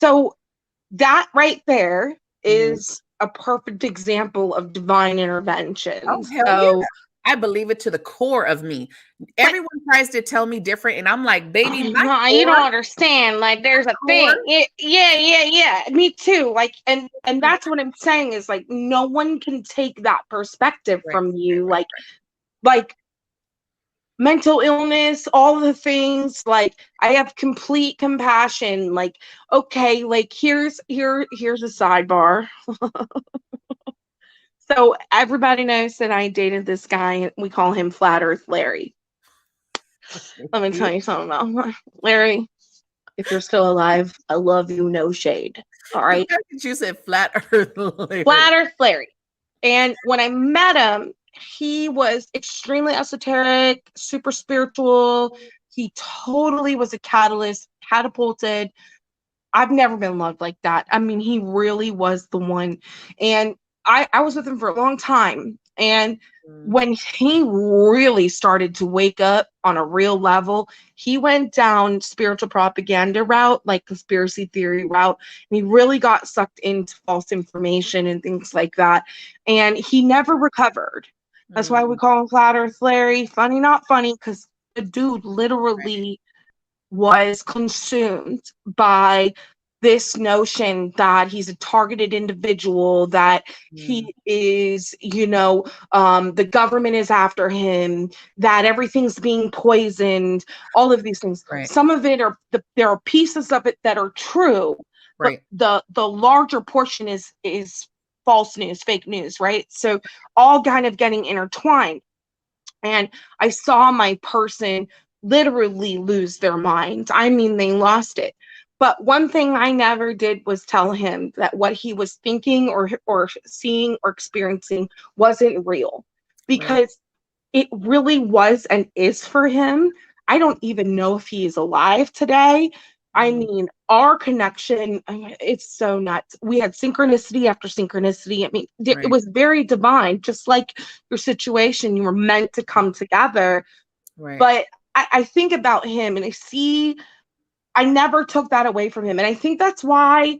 So that right there Mhm. is a perfect example of divine Oh, intervention. hell yeah. So, I believe it to the core of me. but Everyone tries to tell me different, and I'm like, baby, my no, you don't core, understand. Like, there's a core, thing. Yeah. Me too. Like, and that's what I'm saying is like, no one can take that perspective right, from right, you. right, Like mental illness, all the things. Like, I have complete compassion. Like, okay, like here's a sidebar. So everybody knows that I dated this guy. We call him Flat Earth Larry. right. Let me tell you something about Larry. If you're still alive, I love you. No shade. All The right. fact that you said flat earth Larry. Flat Earth Larry. And when I met him, he was extremely esoteric, super spiritual. He totally was a catalyst, catapulted. I've never been loved like that. I mean, he really was the one. And I was with him for a long time. And Mm, when he really started to wake up on a real level, he went down spiritual propaganda route, like conspiracy theory route. And he really got sucked into false information and things like that. And he never recovered. That's why we mm, call him Flat Earth Larry. Funny, not funny, because the dude right. literally was consumed by this notion that he's a targeted individual, that Mm, he is, the government is after him, that everything's being poisoned, all of these things. right, Some of it there are pieces of it that are true, but right. the larger portion is false news, fake news, right? So all kind of getting intertwined. And I saw my person literally lose their minds. I mean, they lost it. But one thing I never did was tell him that what he was thinking or seeing or experiencing wasn't real, Right. because it really was and is for him. I don't even know if he is alive today. I Mm, mean, our connection, it's so nuts. We had synchronicity after synchronicity. I mean, it right, was very divine, just like your situation. You were meant to come together. right. But I think about him and I never took that away from him. And I think that's why,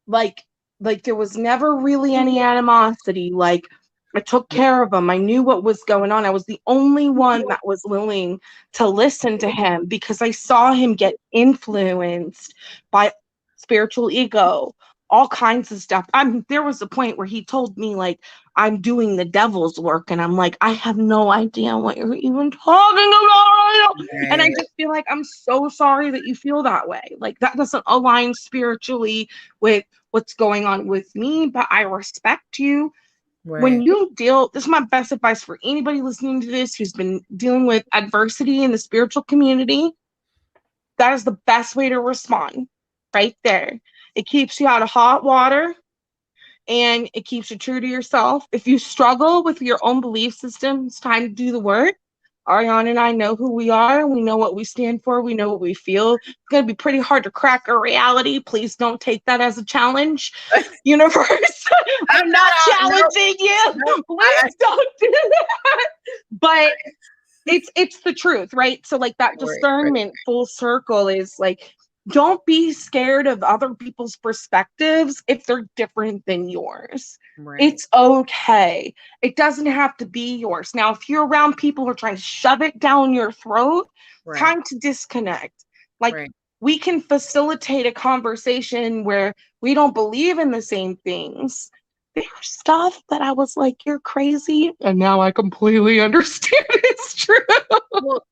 like, there was never really any animosity. Like, I took care of him. I knew what was going on. I was the only one that was willing to listen to him because I saw him get influenced by spiritual ego, all kinds of stuff. There was a point where he told me, like, I'm doing the devil's work, and I'm like, I have no idea what you're even talking about right now. And I Right, just feel like I'm so sorry that you feel that way. Like, that doesn't align spiritually with what's going on with me, but I respect you. When right. you deal, this is my best advice for anybody listening to this who's been dealing with adversity in the spiritual community. That is the best way to respond, right there. It keeps you out of hot water and it keeps you true to yourself. If you struggle with your own belief system, it's time to do the work. Ariana and I know who we are. We know what we stand for. We know what we feel. It's going to be pretty hard to crack our reality. Please don't take that as a challenge, universe. I'm not No, challenging you. no, I, Please don't do that. But it's the truth, right? So like that right, right, discernment full circle is like, don't be scared of other people's perspectives if they're different than yours. right, It's okay. It doesn't have to be yours. Now, if you're around people who are trying to shove it down your throat, right, time to disconnect. Like, right. we can facilitate a conversation where we don't believe in the same things. There's stuff that I was like, you're crazy. And now I completely understand it's true. Well,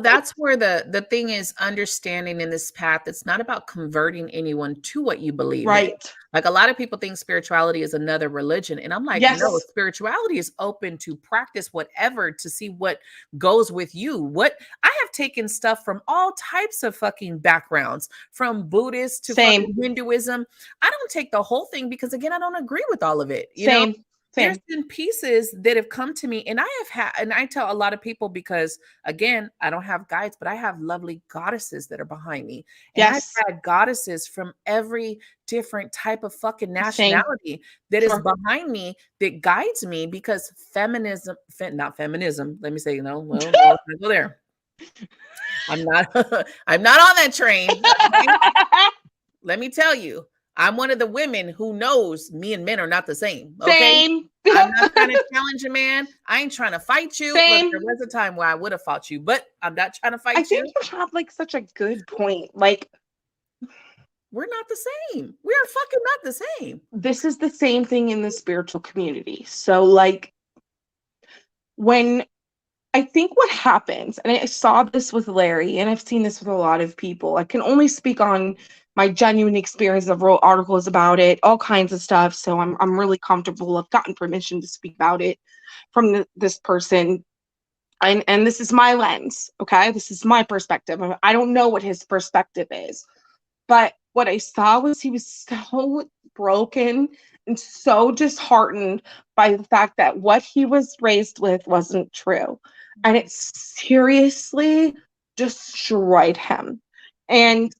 that's where the thing is, understanding in this path, it's not about converting anyone to what you believe in. Right. Like, a lot of people think spirituality is another religion. And I'm like, no, Yes. spirituality is open to practice whatever to see what goes with you. What I have taken stuff from all types of fucking backgrounds, from Buddhist to Same. fucking Hinduism. I don't take the whole thing because, again, I don't agree with all of it. Same. There's Same. been pieces that have come to me, and I have had, and I tell a lot of people because, again, I don't have guides, but I have lovely goddesses that are behind me. And I've Yes. had goddesses from every different type of fucking Same. nationality that is Sure. behind me, that guides me, because feminism, not feminism. Let me say, no, well, no, let's not go there. I'm not, I'm not on that train. Okay? let me tell you, I'm one of the women who knows me and men are not the same. Okay. Same. I'm not trying to challenge a man. I ain't trying to fight you. Look, Same. there was a time where I would have fought you, but I'm not trying to I fight think you. you have like such a good point. Like, We're not the same. We are fucking not the same. this is the same thing in the spiritual community. So, like, when I think what happens, and I saw this with Larry, and I've seen this with a lot of people. I can only speak on my genuine experience. I've wrote articles about it, all kinds of stuff. So I'm really comfortable. I've gotten permission to speak about it from this person, and this is my lens. Okay, this is my perspective. I don't know what his perspective is, but what I saw was he was so broken and so disheartened by the fact that what he was raised with wasn't true. And it seriously destroyed him. And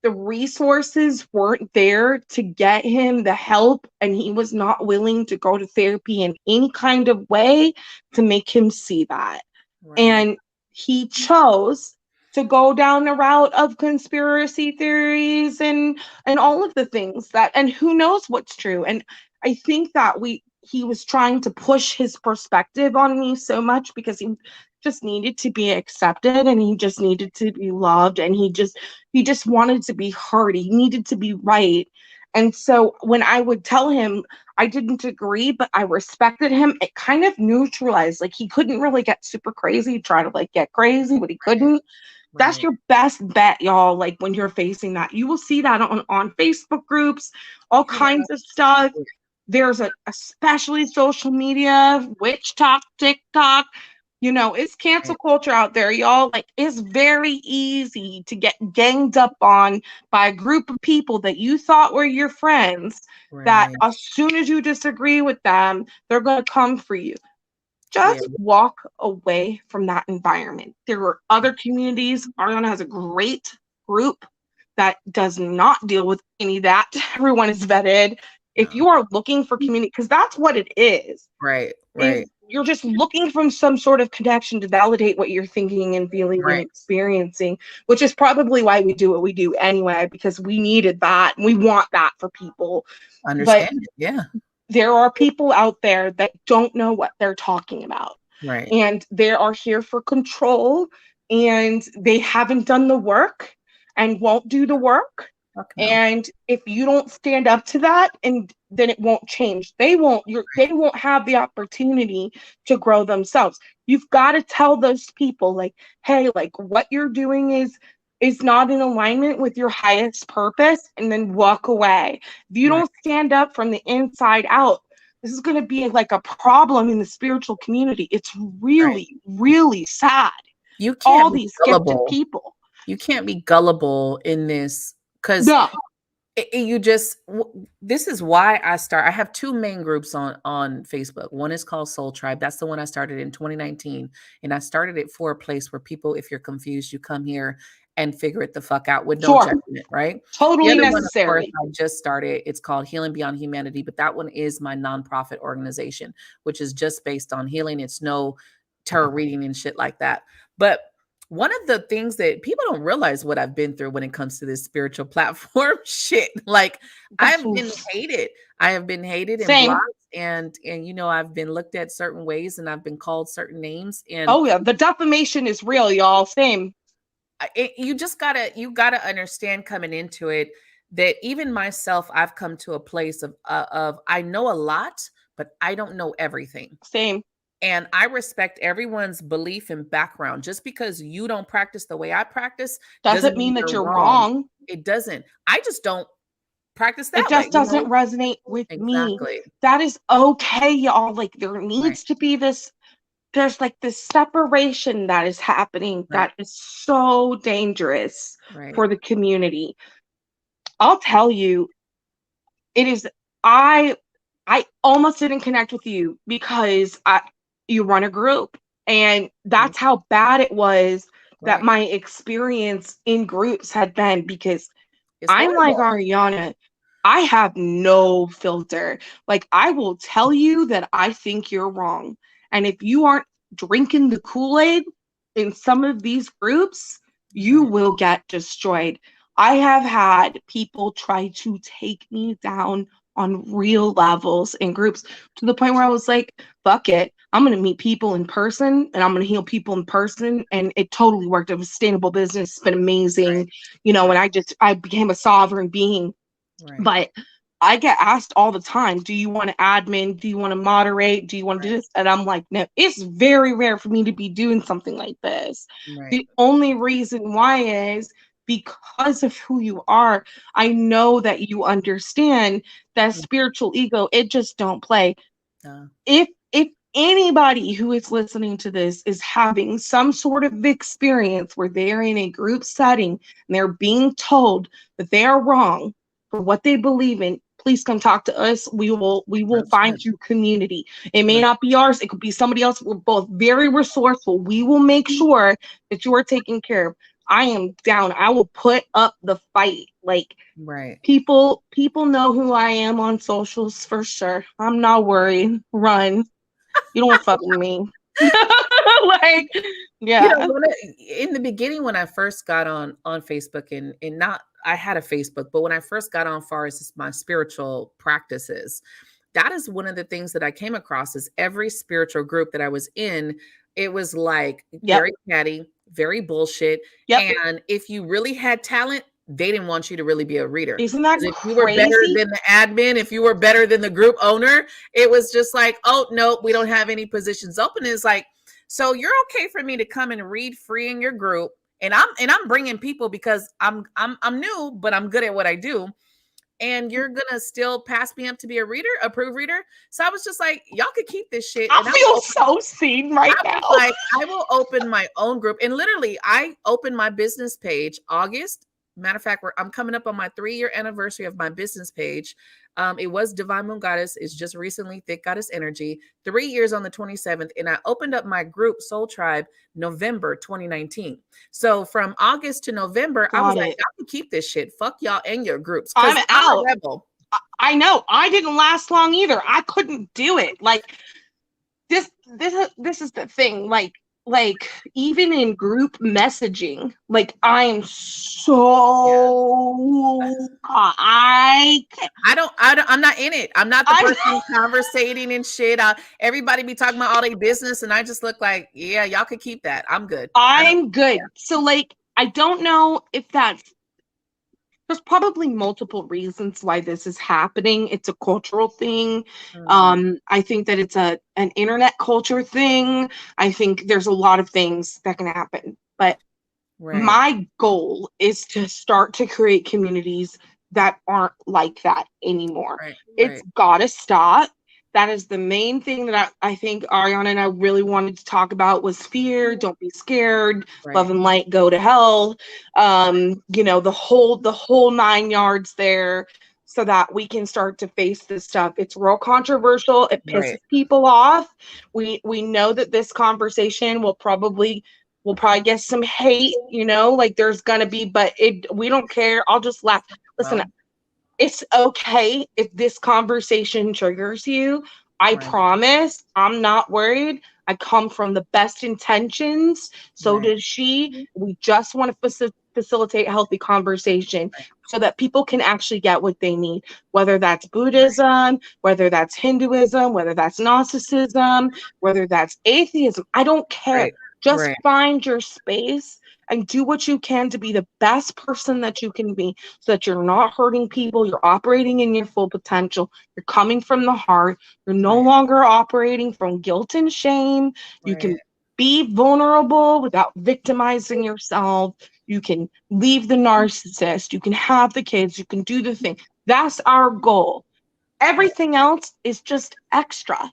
the resources weren't there to get him the help, and he was not willing to go to therapy in any kind of way to make him see that. Right. And he chose to go down the route of conspiracy theories and all of the things that, and who knows what's true. And I think that he was trying to push his perspective on me so much because he just needed to be accepted, and he just needed to be loved, and he just wanted to be heard. He needed to be right. And so when I would tell him I didn't agree, but I respected him, it kind of neutralized. Like, he couldn't really get super crazy, try to like get crazy, but he couldn't. That's your best bet, y'all. Like, when you're facing that, you will see that on Facebook groups, all kinds of stuff. There's especially social media, witch talk, TikTok. It's cancel culture out there, y'all. Like, it's very easy to get ganged up on by a group of people that you thought were your friends, that as soon as you disagree with them, they're going to come for you. Just walk away from that environment. There are other communities. Ariana has a great group that does not deal with any of that. Everyone is vetted. If you are looking for community, because that's what it is. Right. You're just looking from some sort of connection to validate what you're thinking and feeling and experiencing, which is probably why we do what we do anyway, because we needed that and we want that for people. Understand it. Yeah. There are people out there that don't know what they're talking about. Right. And they are here for control, and they haven't done the work and won't do the work. No. And if you don't stand up to that, and then it won't change. They won't have the opportunity to grow themselves. You've got to tell those people, like, hey, like, what you're doing is not in alignment with your highest purpose, and then walk away. If you don't stand up from the inside out, this is going to be like a problem in the spiritual community. It's really, really sad. You can't all these gifted people. You can't be gullible in this, because this is why I have two main groups on Facebook. One is called Soul Tribe. That's the one I started in 2019. And I started it for a place where people, if you're confused, you come here and figure it the fuck out with no judgment, right? Totally necessary. One, of course, I just started. It's called Healing Beyond Humanity, but that one is my nonprofit organization, which is just based on healing. It's no tarot reading and shit like that. But one of the things that people don't realize what I've been through when it comes to this spiritual platform shit. Like, I've been hated. I have been hated and blocked, and I've been looked at certain ways, and I've been called certain names. And the defamation is real, y'all. Same. You gotta understand coming into it that even myself, I've come to a place of I know a lot, but I don't know everything. Same. And I respect everyone's belief and background. Just because you don't practice the way I practice doesn't mean that you're wrong. It doesn't. I just don't practice that. It just doesn't resonate with me. That is okay, y'all. Like, there needs to be this. There's like this separation that is happening that is so dangerous for the community. I'll tell you, it is. I almost didn't connect with you because you run a group, and that's how bad it was that my experience in groups had been, because I'm like Ariana, I have no filter. Like, I will tell you that I think you're wrong. And if you aren't drinking the Kool-Aid in some of these groups, you will get destroyed. I have had people try to take me down on real levels in groups to the point where I was like, fuck it. I'm going to meet people in person and I'm going to heal people in person. And it totally worked. It was sustainable business. It's been amazing. Right. You know, Right. and I became a sovereign being. Right. But I get asked all the time, do you want to admin? Do you want to moderate? Do you want to do Right. this? And I'm like, no, it's very rare for me to be doing something like this. Right. The only reason why is because of who you are. I know that you understand that Mm, spiritual ego, it just don't play. uh, If anybody who is listening to this is having some sort of experience where they are in a group setting and they're being told that they are wrong for what they believe in, please come talk to us. We will that's find right. you community. It may Right. not be ours, it could be somebody else. We're both very resourceful. We will make sure that you are taken care of. I am down. I will put up the fight. Like, Right. people know who I am on socials for sure. I'm not worried. Run. You don't want to fuck with me. Like, You know, yeah. in the beginning when I first got on Facebook, and not I had a Facebook, but when I first got on far as my spiritual practices, that is one of the things that I came across is every spiritual group that I was in, it was like Yep. very catty, very bullshit. Yep. And if you really had talent, they didn't want you to really be a reader. Isn't that Because if you were better crazy? than the admin, if you were better than the group owner, it was just like, oh no, we don't have any positions open. It's like, so you're okay for me to come and read free in your group, and I'm bringing people because I'm new, but I'm good at what I do, and you're gonna still pass me up to be a reader, approved reader. So I was just like, y'all could keep this shit, I and feel so seen right I now. was like, I will open my own group. And literally, I opened my business page August. Matter of fact, I'm coming up on my 3-year anniversary of my business page. It was Divine Moon Goddess. It's just recently Thick Goddess Energy. 3 years on the 27th. And I opened up my group, Soul Tribe, November 2019. So from August to November, I was Got like, it. y'all can keep this shit. Fuck y'all and your groups. Because I'm I'm a out. rebel. I know. I didn't last long either. I couldn't do it. Like, this is the thing. Like even in group messaging, like I am Yeah. so I'm not in it. I'm not the I person conversating and shit. Everybody be talking about all their business, and I just look like, yeah, y'all could keep that. I'm good. I don't. I'm Yeah. good. So like I don't know if that's there's probably multiple reasons why this is happening. It's a cultural thing. Mm, I think that it's an internet culture thing. I think there's a lot of things that can happen. But right. my goal is to start to create communities that aren't like that anymore. Right. It's Right. gotta stop. That is the main thing that I think Ariana and I really wanted to talk about was fear. Don't be scared. Love Right. and light, go to hell. The whole 9 yards there, so that we can start to face this stuff. It's real controversial. It pisses Right. people off. We know that this conversation will probably get some hate, like there's gonna be, but we don't care. I'll just laugh. Listen, Well. it's okay if this conversation triggers you. I Right. promise I'm not worried. I come from the best intentions. So Right. does she. We just want to facilitate healthy conversation so that people can actually get what they need, whether that's Right. Buddhism, whether that's Hinduism, whether that's Gnosticism, whether that's atheism. I don't care. Right. Just Right. find your space and do what you can to be the best person that you can be so that you're not hurting people. You're operating in your full potential. You're coming from the heart. You're no Right. longer operating from guilt and shame. You Right. can be vulnerable without victimizing yourself. You can leave the narcissist. You can have the kids. You can do the thing. That's our goal. Right. Everything else is just extra.